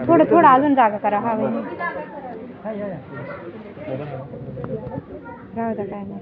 थोडं थोडं अजून जागा करा हा राहू द्या काय नाही.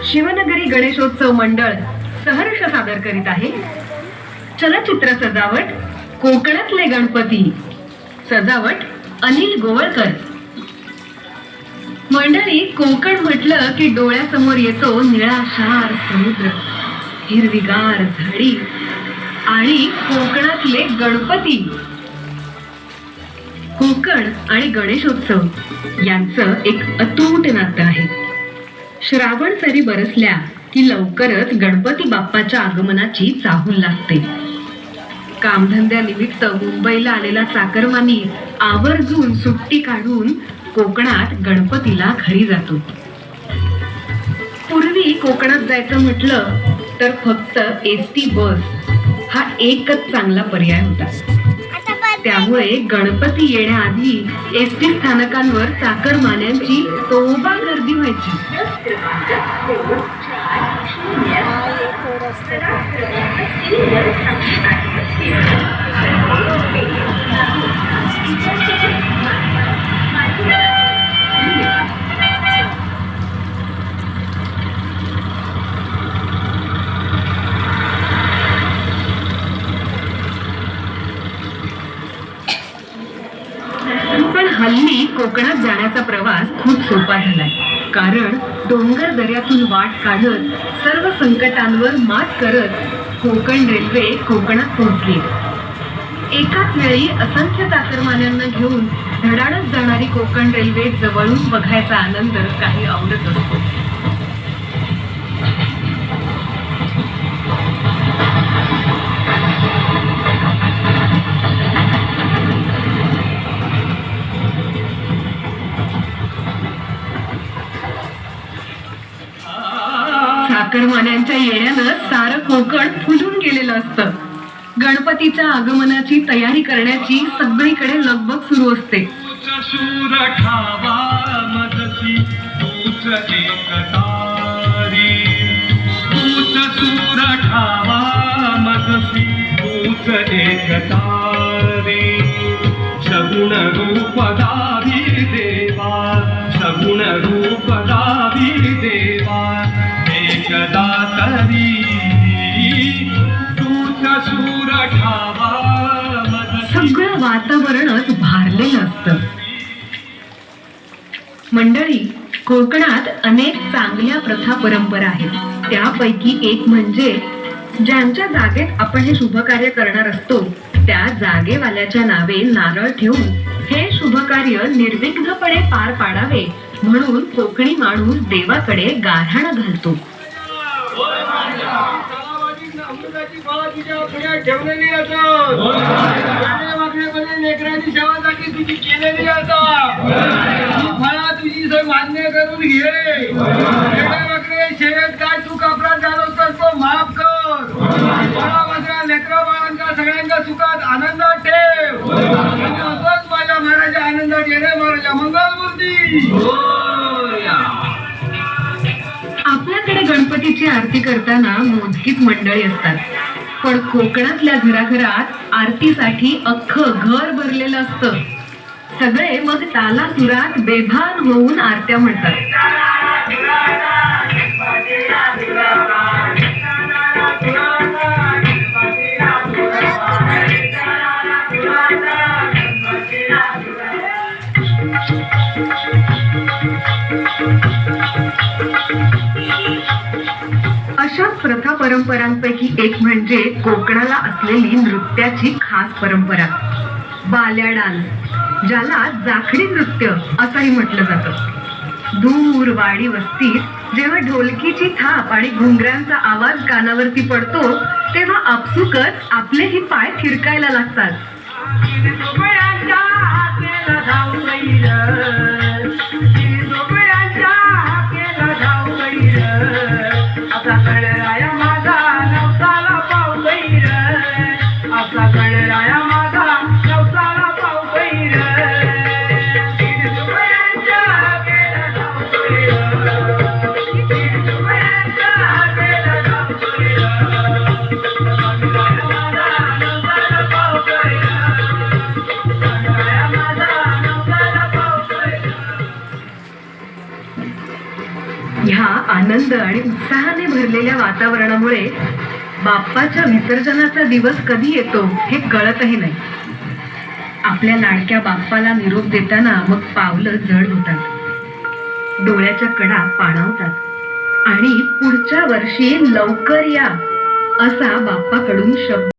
शिवनगरी गणेशोत्सव मंडळ सहर्ष सादर करीत आहे चलचित्र सजावट कोकणातले गणपती. सजावट अनिल गोवळकर. मंडळी, कोकण म्हटलं की डोळ्यासमोर येतो निळाशार समुद्र, हिरवीगार झाडी आणि कोकणातले गणपती. कोकण आणि गणेशोत्सव यांचं एक अतूट नातं आहे. श्रावण सरी बरसल्या की लवकरच गणपती बाप्पाच्या आगमनाची चाहूल लागते. कामधंद्यानिमित्त मुंबईला आलेला चाकरमानी आवर्जून सुट्टी काढून कोकणात गणपतीला घरी जातो. पूर्वी कोकणात जायचं म्हटलं तर फक्त एसटी बस हा एकच चांगला पर्याय होता. त्यामुळे गणपती येण्याआधी एसटी स्थानकांवर चाकरमान्यांची तोबा गर्दी व्हायची. पण हल्ली कोकणात जाण्याचा प्रवास खूप सोपा झालाय. कारण डोंगर दऱ्यातून वाट काढत सर्व संकटांवर मात करत कोकण रेल्वे कोकणात पोहोचली. एकाच वेळी असंख्य चाकरमान्यांना घेऊन धडाडत जाणारी कोकण रेल्वे जवळून बघायचा आनंद काही आवडत असतो. चाकरमान्यांच्या येण्यानं सारं कोकण फुलून गेलेलं असतं. गणपतीच्या आगमनाची तयारी करण्याची सगळीकडे लगबग सुरू असते. सगुण रूप दावी देवा, सगुण रूप दावी देवा, एकदा तरी तूच सूर ठावा. सगळं वातावरणच भारलेलं असतं. मंडळी, कोकणात अनेक चांगल्या प्रथा परंपरा आहेत. त्यापैकी एक म्हणजे ज्यांच्या जागेत आपण हे शुभ कार्य करणार असतो त्या जागेवाल्याच्या नावे नारळ ठेवून हे शुभ कार्य निर्विघ्नपणे पार पाडावे म्हणून कोकणी माणूस देवाकडे गाऱ्हाण घालतो. ठेवलेली असत लेकरांची सेवासाठी तुझी केलेली असत. मला तुझी सोय मान्य करून घे. शेत काय तू अपराध झालो तर तो माफ कर. लेकरा बाळांच्या सगळ्यांच्या सुखात आनंदात ठेव. माझ्या महाराजा आनंदात ये रे महाराजा. मंगलमूर्ती. आपल्याकडे गणपतीची आरती करताना मोजकीच मंडळी असतात, पण कोकणातल्या घराघरात आरतीसाठी अख्खं घर भरलेलं असतं. सगळे मग तालासुरात बेभान होऊन आरत्या म्हणतात. अशाच प्रथा परंपरांपैकी एक म्हणजे कोकणाला असलेली नृत्याची खास परंपरा, बाल्या डान्स, ज्याला जाखडी नृत्य असंही म्हटलं जातं. दूर वाडी वस्तीत जेव्हा ढोलकीची थाप आणि घुंगऱ्यांचा आवाज कानावरती पडतो तेव्हा आपसुकच आपलेही पाय थिरकायला लागतात. ह्या आनंद आणि उत्साहाने भरलेल्या वातावरणामुळे बाप्पाच्या विसर्जनाचा दिवस कधी येतो हे कळतही नाही. आपल्या लाडक्या बाप्पाला निरोप देताना मग पावलं जड होतात, डोळ्याच्या कडा पाणावतात आणि पुढच्या वर्षी लवकर या असा बाप्पाकडून शब्द